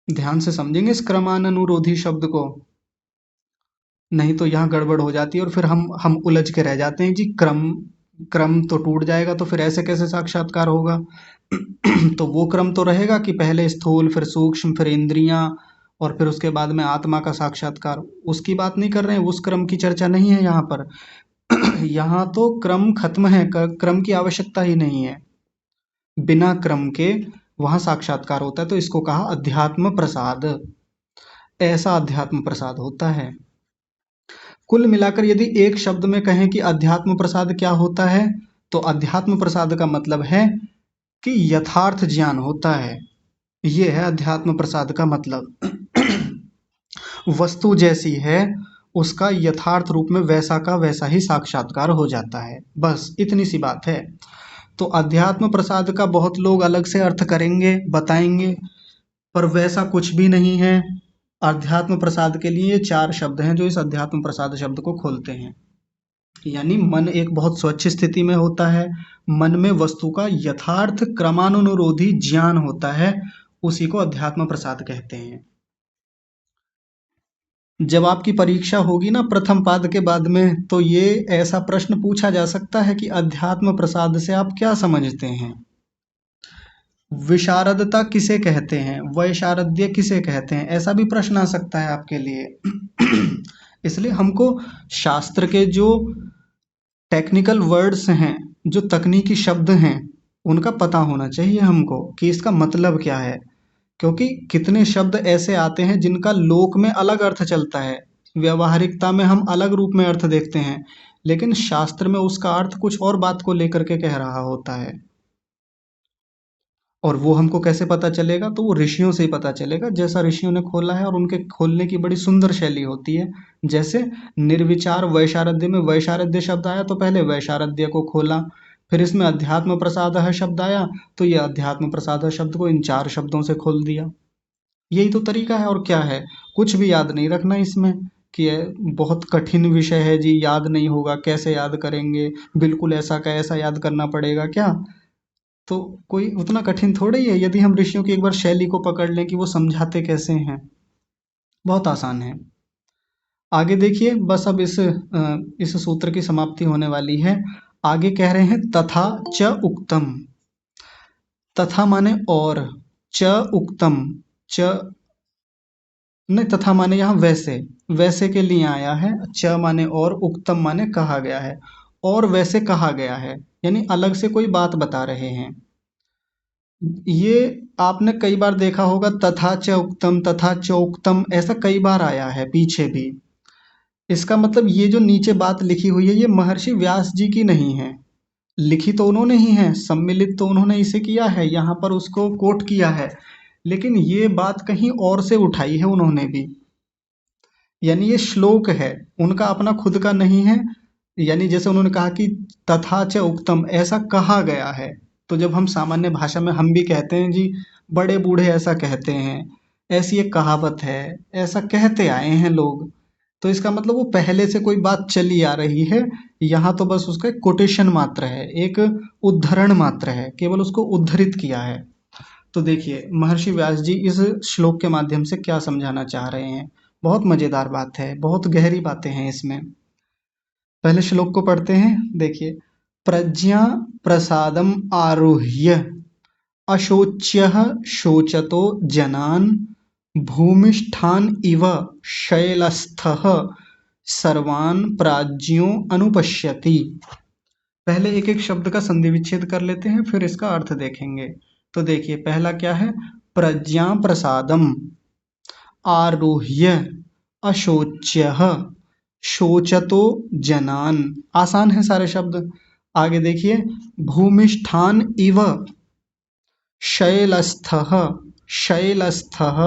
ध्यान से समझेंगे इस क्रमानुरोधी शब्द को, नहीं तो यहाँ गड़बड़ हो जाती है और फिर हम उलझ के रह जाते हैं जी। क्रम क्रम तो टूट जाएगा, तो फिर ऐसे कैसे साक्षात्कार होगा? तो वो क्रम तो रहेगा कि पहले स्थूल, फिर सूक्ष्म, फिर इंद्रियां, और फिर उसके बाद में आत्मा का साक्षात्कार। उसकी बात नहीं कर रहे हैं, उस क्रम की चर्चा नहीं है यहाँ पर। यहाँ तो क्रम खत्म है, क्रम की आवश्यकता ही नहीं है। बिना क्रम के वहां साक्षात्कार होता है, तो इसको कहा अध्यात्म प्रसाद। ऐसा अध्यात्म प्रसाद होता है। कुल मिलाकर यदि एक शब्द में कहें कि अध्यात्म प्रसाद क्या होता है, तो अध्यात्म प्रसाद का मतलब है कि यथार्थ ज्ञान होता है। ये है अध्यात्म प्रसाद का मतलब। वस्तु जैसी है उसका यथार्थ रूप में वैसा का वैसा ही साक्षात्कार हो जाता है, बस इतनी सी बात है। तो अध्यात्म प्रसाद का बहुत लोग अलग से अर्थ करेंगे, बताएंगे, पर वैसा कुछ भी नहीं है। अध्यात्म प्रसाद के लिए चार शब्द हैं जो इस अध्यात्म प्रसाद शब्द को खोलते हैं। यानी मन एक बहुत स्वच्छ स्थिति में होता है, मन में वस्तु का यथार्थ क्रमानुरोधी ज्ञान होता है, उसी को अध्यात्म प्रसाद कहते हैं। जब आपकी परीक्षा होगी ना प्रथम पाद के बाद में, तो ये ऐसा प्रश्न पूछा जा सकता है कि अध्यात्म प्रसाद से आप क्या समझते हैं, विशारदता किसे कहते हैं, वैशारद्य किसे कहते हैं, ऐसा भी प्रश्न आ सकता है आपके लिए। इसलिए हमको शास्त्र के जो टेक्निकल वर्ड्स हैं, जो तकनीकी शब्द हैं, उनका पता होना चाहिए हमको कि इसका मतलब क्या है। क्योंकि कितने शब्द ऐसे आते हैं जिनका लोक में अलग अर्थ चलता है, व्यवहारिकता में हम अलग रूप में अर्थ देखते हैं, लेकिन शास्त्र में उसका अर्थ कुछ और बात को लेकर के कह रहा होता है। और वो हमको कैसे पता चलेगा? तो वो ऋषियों से ही पता चलेगा, जैसा ऋषियों ने खोला है, और उनके खोलने की बड़ी सुंदर शैली होती है। जैसे निर्विचार वैशारद्य में वैशारद्य शब्द आया तो पहले वैशारद्य को खोला, फिर इसमें अध्यात्म प्रसाद शब्द आया तो ये अध्यात्म प्रसाद शब्द को इन चार शब्दों से खोल दिया। यही तो तरीका है, और क्या है? कुछ भी याद नहीं रखना इसमें। कि बहुत कठिन विषय है जी, याद नहीं होगा, कैसे याद करेंगे, बिल्कुल ऐसा का ऐसा याद करना पड़ेगा क्या? तो कोई उतना कठिन थोड़ा ही है, यदि हम ऋषियों की एक बार शैली को पकड़ लें कि वो समझाते कैसे हैं, बहुत आसान है। आगे देखिए, बस अब इस सूत्र की समाप्ति होने वाली है। आगे कह रहे हैं तथा च उक्तम। तथा माने और, च उक्तम, च नहीं, तथा माने यहाँ वैसे, वैसे के लिए आया है। च माने और, उक्तम माने कहा गया है, और वैसे कहा गया है, यानी अलग से कोई बात बता रहे हैं। ये आपने कई बार देखा होगा, तथा च उक्तम, तथा च उक्तम, ऐसा कई बार आया है पीछे भी। इसका मतलब ये जो नीचे बात लिखी हुई है, ये महर्षि व्यास जी की नहीं है। लिखी तो उन्होंने ही है, सम्मिलित तो उन्होंने इसे किया है, यहाँ पर उसको कोट किया है, लेकिन ये बात कहीं और से उठाई है उन्होंने भी। यानी ये श्लोक है, उनका अपना खुद का नहीं है। यानी जैसे उन्होंने कहा कि तथा च उक्तम, ऐसा कहा गया है। तो जब हम सामान्य भाषा में हम भी कहते हैं जी, बड़े बूढ़े ऐसा कहते हैं, ऐसी एक कहावत है, ऐसा कहते आए हैं लोग, तो इसका मतलब वो पहले से कोई बात चली आ रही है। यहाँ तो बस उसका एक कोटेशन मात्र है, एक उद्धरण मात्र है, केवल उसको उद्धृत किया है। तो देखिए महर्षि व्यास जी इस श्लोक के माध्यम से क्या समझाना चाह रहे हैं। बहुत मजेदार बात है, बहुत गहरी बातें हैं इसमें। पहले श्लोक को पढ़ते हैं, देखिए। प्रज्ञा प्रसादम आरुह्य अशोच्यः शोचतो जनान् भूमिष्ठान इव शैलस्थः सर्वान् प्राज्ञो अनुपश्यति। पहले एक एक शब्द का संधि विच्छेद कर लेते हैं, फिर इसका अर्थ देखेंगे। तो देखिए पहला क्या है, प्रज्ञा प्रसादम आरुह्य अशोच्यः शोचतो जनान, आसान है सारे शब्द। आगे देखिए, भूमिष्ठान इव शैलस्थः, शैलस्थः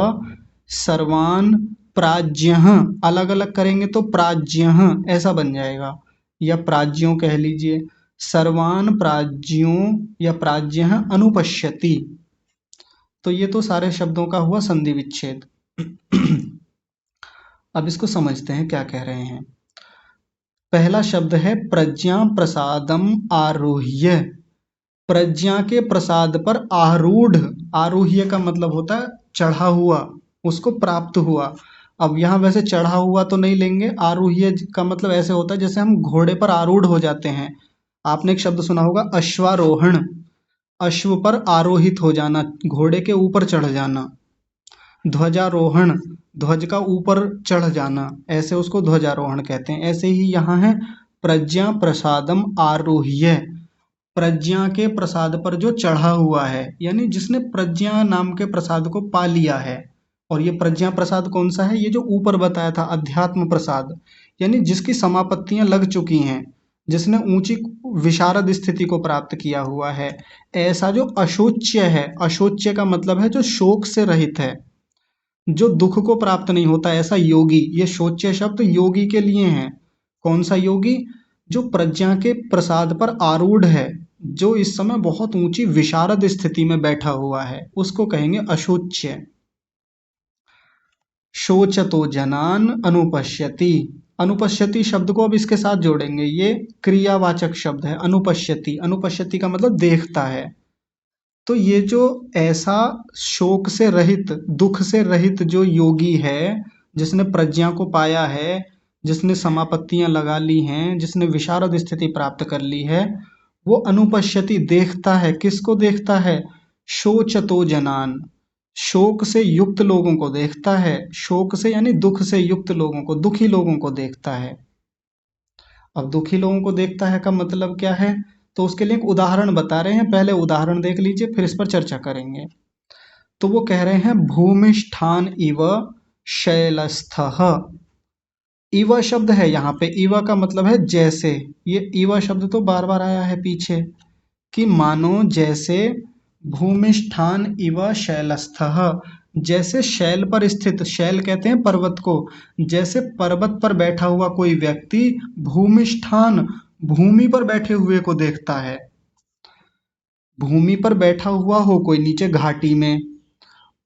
सर्वान् प्राज्ञः, अलग अलग करेंगे तो प्राज्ञः ऐसा बन जाएगा, या प्राज्ञों कह लीजिए। सर्वान् प्राज्ञों या प्राज्ञः अनुपश्यति। तो ये तो सारे शब्दों का हुआ संधि विच्छेद। अब इसको समझते हैं क्या कह रहे हैं। पहला शब्द है प्रज्ञा प्रसादम आरुह्य। प्रज्ञा के प्रसाद पर आरूढ़, आरूह्य का मतलब होता है चढ़ा हुआ, उसको प्राप्त हुआ। अब यहाँ वैसे चढ़ा हुआ तो नहीं लेंगे, आरूह्य का मतलब ऐसे होता है जैसे हम घोड़े पर आरूढ़ हो जाते हैं। आपने एक शब्द सुना होगा अश्वारोहण, अश्व पर आरोहित हो जाना, घोड़े के ऊपर चढ़ जाना। ध्वजारोहण, ध्वज का ऊपर चढ़ जाना, ऐसे उसको ध्वजारोहण कहते हैं। ऐसे ही यहाँ है प्रज्ञा प्रसादम आरोह्य, प्रज्ञा के प्रसाद पर जो चढ़ा हुआ है, यानी जिसने प्रज्ञा नाम के प्रसाद को पा लिया है। और ये प्रज्ञा प्रसाद कौन सा है, ये जो ऊपर बताया था अध्यात्म प्रसाद, यानी जिसकी समापत्तियां लग चुकी हैं, जिसने ऊंची विशारद स्थिति को प्राप्त किया हुआ है। ऐसा जो अशोच्य है, अशोच्य का मतलब है जो शोक से रहित है, जो दुख को प्राप्त नहीं होता, ऐसा योगी। ये शोच्य शब्द योगी के लिए है। कौन सा योगी, जो प्रज्ञा के प्रसाद पर आरूढ़ है, जो इस समय बहुत ऊंची विशारद स्थिति में बैठा हुआ है, उसको कहेंगे अशोच्य। शोचतो जनान अनुपश्यति, अनुपश्यति शब्द को अब इसके साथ जोड़ेंगे, ये क्रियावाचक शब्द है। अनुपश्यति, अनुपश्यति का मतलब देखता है। तो ये जो ऐसा शोक से रहित, दुख से रहित जो योगी है, जिसने प्रज्ञा को पाया है, जिसने समापत्तियां लगा ली हैं, जिसने विशारद स्थिति प्राप्त कर ली है, वो अनुपश्यति देखता है। किसको देखता है, शोचतो जनान, शोक से युक्त लोगों को देखता है। शोक से यानी दुख से युक्त लोगों को, दुखी लोगों को देखता है। अब दुखी लोगों को देखता है का मतलब क्या है, तो उसके लिए एक उदाहरण बता रहे हैं। पहले उदाहरण देख लीजिए, फिर इस पर चर्चा करेंगे। तो वो कह रहे हैं भूमिष्ठान इव शैलस्थः। इव शब्द है यहाँ पे, इव का मतलब है जैसे। ये इव शब्द तो बार बार आया है पीछे, कि मानो जैसे, भूमिष्ठान इव शैलस्थः, जैसे शैल पर स्थित, शैल कहते हैं पर्वत को, जैसे पर्वत पर बैठा हुआ कोई व्यक्ति भूमिष्ठान, भूमि पर बैठे हुए को देखता है। भूमि पर बैठा हुआ हो कोई नीचे घाटी में,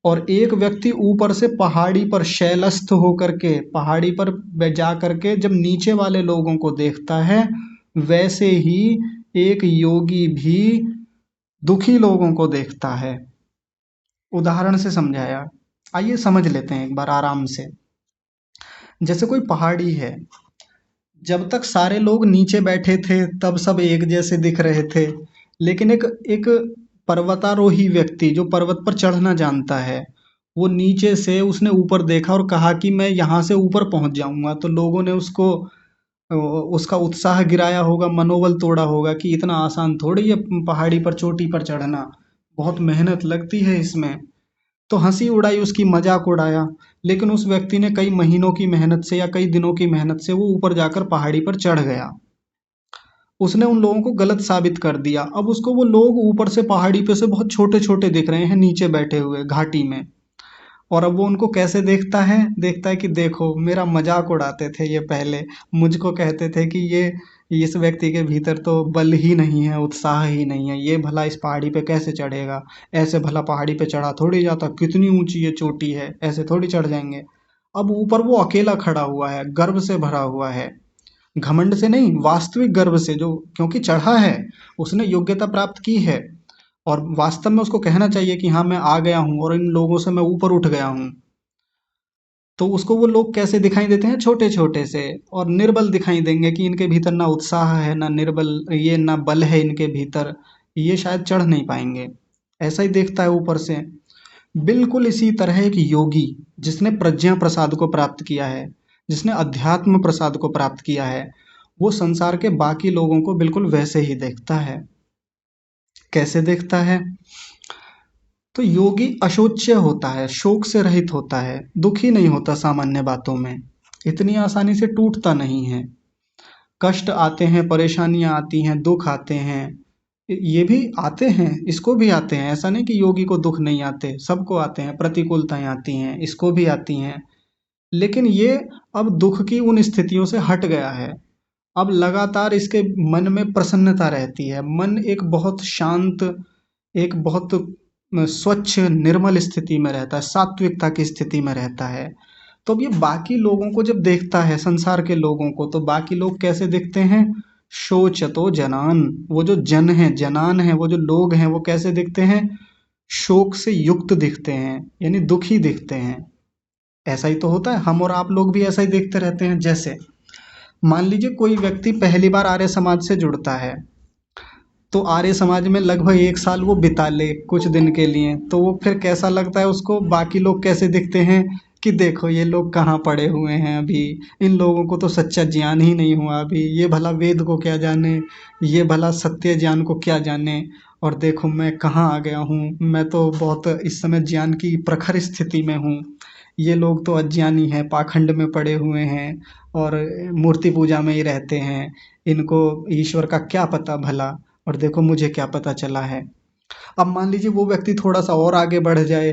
और एक व्यक्ति ऊपर से पहाड़ी पर शैलस्थ होकर के पहाड़ी पर जा करके जब नीचे वाले लोगों को देखता है, वैसे ही एक योगी भी दुखी लोगों को देखता है। उदाहरण से समझाया, आइए समझ लेते हैं एक बार आराम से। जैसे कोई पहाड़ी है, जब तक सारे लोग नीचे बैठे थे तब सब एक जैसे दिख रहे थे, लेकिन एक एक पर्वतारोही व्यक्ति जो पर्वत पर चढ़ना जानता है, वो नीचे से उसने ऊपर देखा और कहा कि मैं यहाँ से ऊपर पहुँच जाऊँगा, तो लोगों ने उसको उसका उत्साह गिराया होगा, मनोबल तोड़ा होगा कि इतना आसान थोड़ी है पहाड़ी पर चोटी पर चढ़ना, बहुत मेहनत लगती है इसमें। तो हंसी उड़ाई, उसकी मजाक उड़ाया। लेकिन उस व्यक्ति ने कई महीनों की मेहनत से या कई दिनों की मेहनत से वो ऊपर जाकर पहाड़ी पर चढ़ गया। उसने उन लोगों को गलत साबित कर दिया। अब उसको वो लोग ऊपर से पहाड़ी पे से बहुत छोटे छोटे दिख रहे हैं नीचे बैठे हुए घाटी में। और अब वो उनको कैसे देखता है, देखता है कि देखो मेरा मजाक उड़ाते थे ये पहले, मुझको कहते थे कि ये इस व्यक्ति के भीतर तो बल ही नहीं है, उत्साह ही नहीं है, ये भला इस पहाड़ी पे कैसे चढ़ेगा, ऐसे भला पहाड़ी पे चढ़ा थोड़ी जाता, कितनी ऊंची ये चोटी है, ऐसे थोड़ी चढ़ जाएंगे। अब ऊपर वो अकेला खड़ा हुआ है, गर्व से भरा हुआ है, घमंड से नहीं, वास्तविक गर्व से, जो क्योंकि चढ़ा है, उसने योग्यता प्राप्त की है और वास्तव में उसको कहना चाहिए कि हाँ मैं आ गया हूँ और इन लोगों से मैं ऊपर उठ गया हूँ। तो उसको वो लोग कैसे दिखाई देते हैं, छोटे छोटे से और निर्बल दिखाई देंगे कि इनके भीतर ना उत्साह है ना निर्बल, ये ना बल है इनके भीतर, ये शायद चढ़ नहीं पाएंगे, ऐसा ही देखता है ऊपर से। बिल्कुल इसी तरह एक योगी जिसने प्रज्ञा प्रसाद को प्राप्त किया है, जिसने अध्यात्म प्रसाद को प्राप्त किया है, वो संसार के बाकी लोगों को बिल्कुल वैसे ही देखता है। कैसे देखता है? तो योगी अशोच्य होता है, शोक से रहित होता है, दुखी नहीं होता, सामान्य बातों में इतनी आसानी से टूटता नहीं है। कष्ट आते हैं, परेशानियां आती हैं, दुख आते हैं, ये भी आते हैं, इसको भी आते हैं, ऐसा नहीं कि योगी को दुख नहीं आते, सबको आते हैं, प्रतिकूलताएं आती हैं, इसको भी आती हैं। लेकिन ये अब दुख की उन स्थितियों से हट गया है। अब लगातार इसके मन में प्रसन्नता रहती है, मन एक बहुत शांत, एक बहुत स्वच्छ निर्मल स्थिति में रहता है, सात्विकता की स्थिति में रहता है। तो अब ये बाकी लोगों को जब देखता है, संसार के लोगों को, तो बाकी लोग कैसे दिखते हैं? शोचतो जनान, वो जो जन है, जनान है, वो जो लोग हैं, वो कैसे दिखते हैं? शोक से युक्त दिखते हैं, यानी दुखी दिखते हैं। ऐसा ही तो होता है, हम और आप लोग भी ऐसा ही देखते रहते हैं। जैसे मान लीजिए कोई व्यक्ति पहली बार आर्य समाज से जुड़ता है, तो आर्य समाज में लगभग 1 साल वो बिता ले कुछ दिन के लिए, तो वो फिर कैसा लगता है उसको, बाकी लोग कैसे दिखते हैं कि देखो ये लोग कहाँ पड़े हुए हैं अभी, इन लोगों को तो सच्चा ज्ञान ही नहीं हुआ अभी, ये भला वेद को क्या जाने, ये भला सत्य ज्ञान को क्या जाने, और देखो मैं कहाँ आ गया हूँ, मैं तो बहुत इस समय ज्ञान की प्रखर स्थिति में हूँ, ये लोग तो अज्ञानी हैं, पाखंड में पड़े हुए हैं और मूर्ति पूजा में ही रहते हैं, इनको ईश्वर का क्या पता भला, और देखो मुझे क्या पता चला है। अब मान लीजिए वो व्यक्ति थोड़ा सा और आगे बढ़ जाए,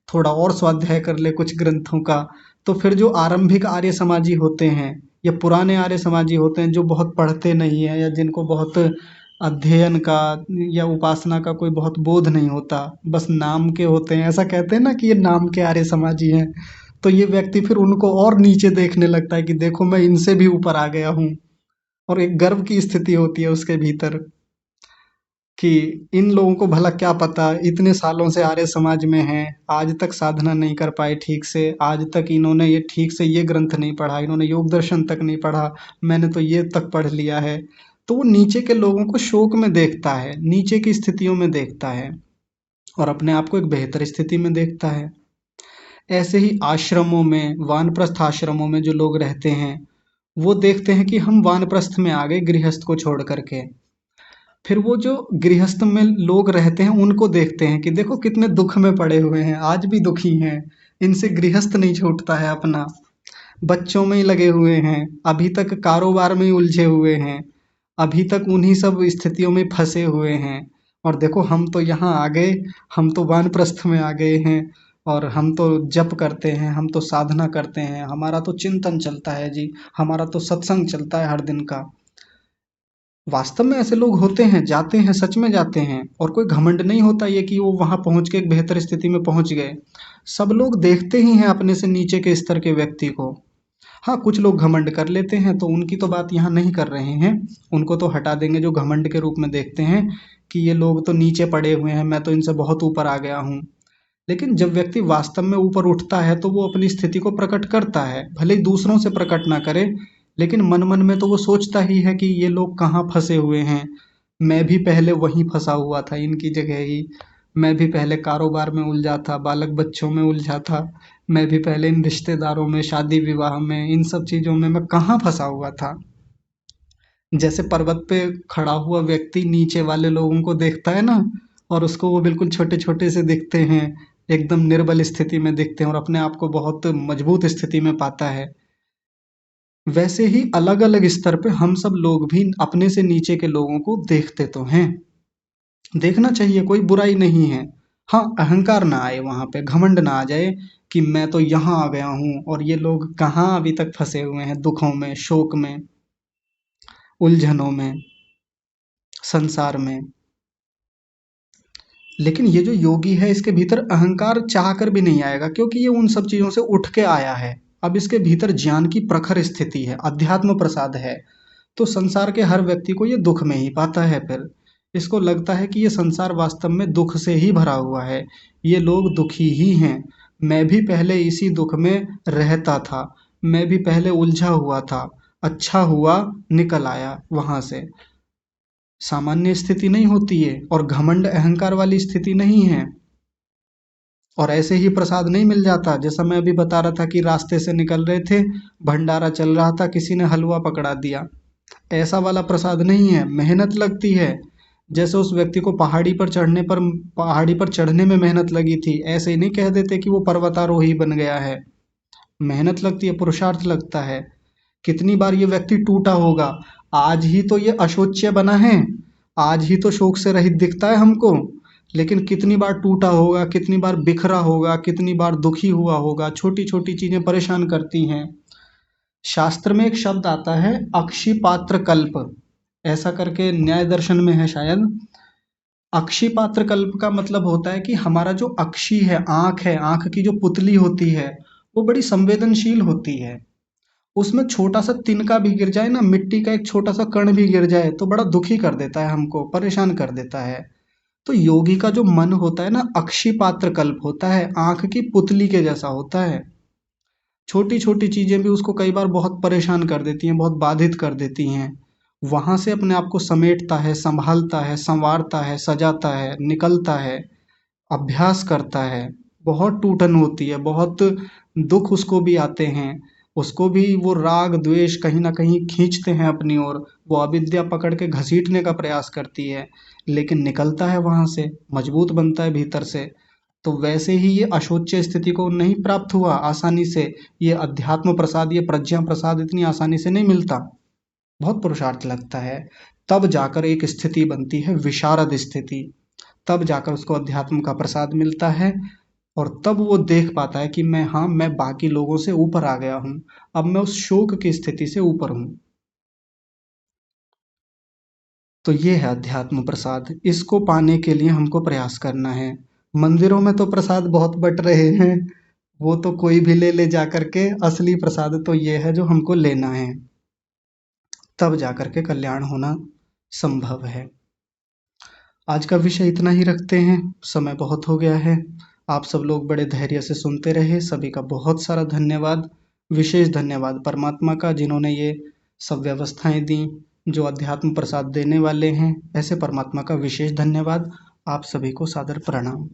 थोड़ा और स्वाध्याय कर ले कुछ ग्रंथों का, तो फिर जो आरंभिक आर्य समाजी होते हैं या पुराने आर्य समाजी होते हैं, जो बहुत पढ़ते नहीं है या जिनको बहुत अध्ययन का या उपासना का कोई बहुत बोध नहीं होता, बस नाम के होते हैं, ऐसा कहते हैं ना कि ये नाम के आर्य समाजी हैं, तो ये व्यक्ति फिर उनको और नीचे देखने लगता है कि देखो मैं इनसे भी ऊपर आ गया हूँ, और एक गर्व की स्थिति होती है उसके भीतर कि इन लोगों को भला क्या पता, इतने सालों से आर्य समाज में हैं, आज तक साधना नहीं कर पाए ठीक से, आज तक इन्होंने ये ठीक से ये ग्रंथ नहीं पढ़ा, इन्होंने योग दर्शन तक नहीं पढ़ा, मैंने तो ये तक पढ़ लिया है। तो वो नीचे के लोगों को शोक में देखता है, नीचे की स्थितियों में देखता है और अपने आप को एक बेहतर स्थिति में देखता है। ऐसे ही आश्रमों में, वानप्रस्थ आश्रमों में जो लोग रहते हैं, वो देखते हैं कि हम वानप्रस्थ में आ गए गृहस्थ को छोड़ करके, फिर वो जो गृहस्थ में लोग रहते हैं उनको देखते हैं कि देखो कितने दुख में पड़े हुए हैं, आज भी दुखी हैं, इनसे गृहस्थ नहीं छूटता है अपना, बच्चों में ही लगे हुए हैं, अभी तक कारोबार में ही उलझे हुए हैं, अभी तक उन्हीं सब स्थितियों में फंसे हुए हैं, और देखो हम तो यहाँ आ गए, हम तो वानप्रस्थ में आ गए हैं, और हम तो जप करते हैं, हम तो साधना करते हैं, हमारा तो चिंतन चलता है जी, हमारा तो सत्संग चलता है हर दिन का। वास्तव में ऐसे लोग होते हैं, जाते हैं, सच में जाते हैं, और कोई घमंड नहीं होता ये कि वो वहां पहुंच के एक बेहतर स्थिति में पहुंच गए। सब लोग देखते ही हैं अपने से नीचे के स्तर के व्यक्ति को। हाँ, कुछ लोग घमंड कर लेते हैं तो उनकी तो बात यहाँ नहीं कर रहे हैं। उनको तो हटा देंगे जो घमंड के रूप में देखते हैं कि ये लोग तो नीचे पड़े हुए हैं, मैं तो इनसे बहुत ऊपर आ गया हूँ। लेकिन जब व्यक्ति वास्तव में ऊपर उठता है तो वो अपनी स्थिति को प्रकट करता है, भले ही दूसरों से प्रकट ना करे, लेकिन मन मन में तो वो सोचता ही है कि ये लोग कहाँ फंसे हुए हैं। मैं भी पहले वहीं फंसा हुआ था इनकी जगह ही। मैं भी पहले कारोबार में उलझा था, बालक बच्चों में उलझा था। मैं भी पहले इन रिश्तेदारों में, शादी विवाह में, इन सब चीजों में मैं कहाँ फंसा हुआ था। जैसे पर्वत पे खड़ा हुआ व्यक्ति नीचे वाले लोगों को देखता है ना, और उसको वो बिल्कुल छोटे छोटे से दिखते हैं, एकदम निर्बल स्थिति में दिखते हैं, और अपने आप को बहुत मजबूत स्थिति में पाता है। वैसे ही अलग अलग स्तर पे हम सब लोग भी अपने से नीचे के लोगों को देखते तो हैं। देखना चाहिए, कोई बुराई नहीं है। हाँ, अहंकार ना आए, वहां पे घमंड ना आ जाए कि मैं तो यहाँ आ गया हूँ और ये लोग कहाँ अभी तक फंसे हुए हैं, दुखों में, शोक में, उलझनों में, संसार में। लेकिन ये जो योगी है इसके भीतर अहंकार चाह कर भी नहीं आएगा, क्योंकि ये उन सब चीजों से उठ के आया है। अब इसके भीतर ज्ञान की प्रखर स्थिति है, अध्यात्म प्रसाद है। तो संसार के हर व्यक्ति को ये दुख में ही पाता है। फिर इसको लगता है कि ये संसार वास्तव में दुख से ही भरा हुआ है, ये लोग दुखी ही हैं। मैं भी पहले इसी दुख में रहता था, मैं भी पहले उलझा हुआ था, अच्छा हुआ निकल आया वहां से। सामान्य स्थिति नहीं होती है, और घमंड अहंकार वाली स्थिति नहीं है। और ऐसे ही प्रसाद नहीं मिल जाता। जैसा मैं अभी बता रहा था कि रास्ते से निकल रहे थे, भंडारा चल रहा था, किसी ने हलवा पकड़ा दिया, ऐसा वाला प्रसाद नहीं है, मेहनत लगती है। जैसे उस व्यक्ति को पहाड़ी पर चढ़ने में मेहनत लगी थी, ऐसे ही नहीं कह देते कि वो पर्वतारोही बन गया है। मेहनत लगती है, पुरुषार्थ लगता है। कितनी बार ये व्यक्ति टूटा होगा, आज ही तो ये अशोच्य बना है, आज ही तो शोक से रहित दिखता है हमको। लेकिन कितनी बार टूटा होगा, कितनी बार बिखरा होगा, कितनी बार दुखी हुआ होगा, छोटी छोटी चीजें परेशान करती हैं। शास्त्र में एक शब्द आता है, अक्षिपात्र कल्प, ऐसा करके न्याय दर्शन में है शायद। अक्षिपात्र कल्प का मतलब होता है कि हमारा जो अक्षि है, आंख की जो पुतली होती है, वो बड़ी संवेदनशील होती है। उसमें छोटा सा तिनका भी गिर जाए ना, मिट्टी का एक छोटा सा कण भी गिर जाए तो बड़ा दुखी कर देता है, हमको परेशान कर देता है। तो योगी का जो मन होता है ना, अक्षिपात्र कल्प होता है, आंख की पुतली के जैसा होता है। छोटी छोटी चीजें भी उसको कई बार बहुत परेशान कर देती हैं, बहुत बाधित कर देती हैं। वहां से अपने आप को समेटता है, संभालता है, संवारता है, सजाता है, निकलता है, अभ्यास करता है। बहुत टूटन होती है, बहुत दुख उसको भी आते हैं, उसको भी वो राग द्वेष कहीं ना कहीं खींचते हैं अपनी ओर, वो अविद्या पकड़ के घसीटने का प्रयास करती है। लेकिन निकलता है वहां से, मजबूत बनता है भीतर से। तो वैसे ही ये अशोच्य स्थिति को नहीं प्राप्त हुआ आसानी से। ये अध्यात्म प्रसाद, ये प्रज्ञा प्रसाद इतनी आसानी से नहीं मिलता, बहुत पुरुषार्थ लगता है। तब जाकर एक स्थिति बनती है, विशारद स्थिति। तब जाकर उसको अध्यात्म का प्रसाद मिलता है, और तब वो देख पाता है कि मैं, हाँ, मैं बाकी लोगों से ऊपर आ गया हूँ, अब मैं उस शोक की स्थिति से ऊपर हूँ। तो ये है अध्यात्म प्रसाद, इसको पाने के लिए हमको प्रयास करना है। मंदिरों में तो प्रसाद बहुत बट रहे हैं, वो तो कोई भी ले ले जा करके, असली प्रसाद तो ये है जो हमको लेना है, तब जा करके कल्याण होना संभव है। आज का विषय इतना ही रखते हैं, समय बहुत हो गया है। आप सब लोग बड़े धैर्य से सुनते रहे, सभी का बहुत सारा धन्यवाद। विशेष धन्यवाद परमात्मा का, जिन्होंने ये सब व्यवस्थाएं दी, जो अध्यात्म प्रसाद देने वाले हैं, ऐसे परमात्मा का विशेष धन्यवाद। आप सभी को सादर प्रणाम।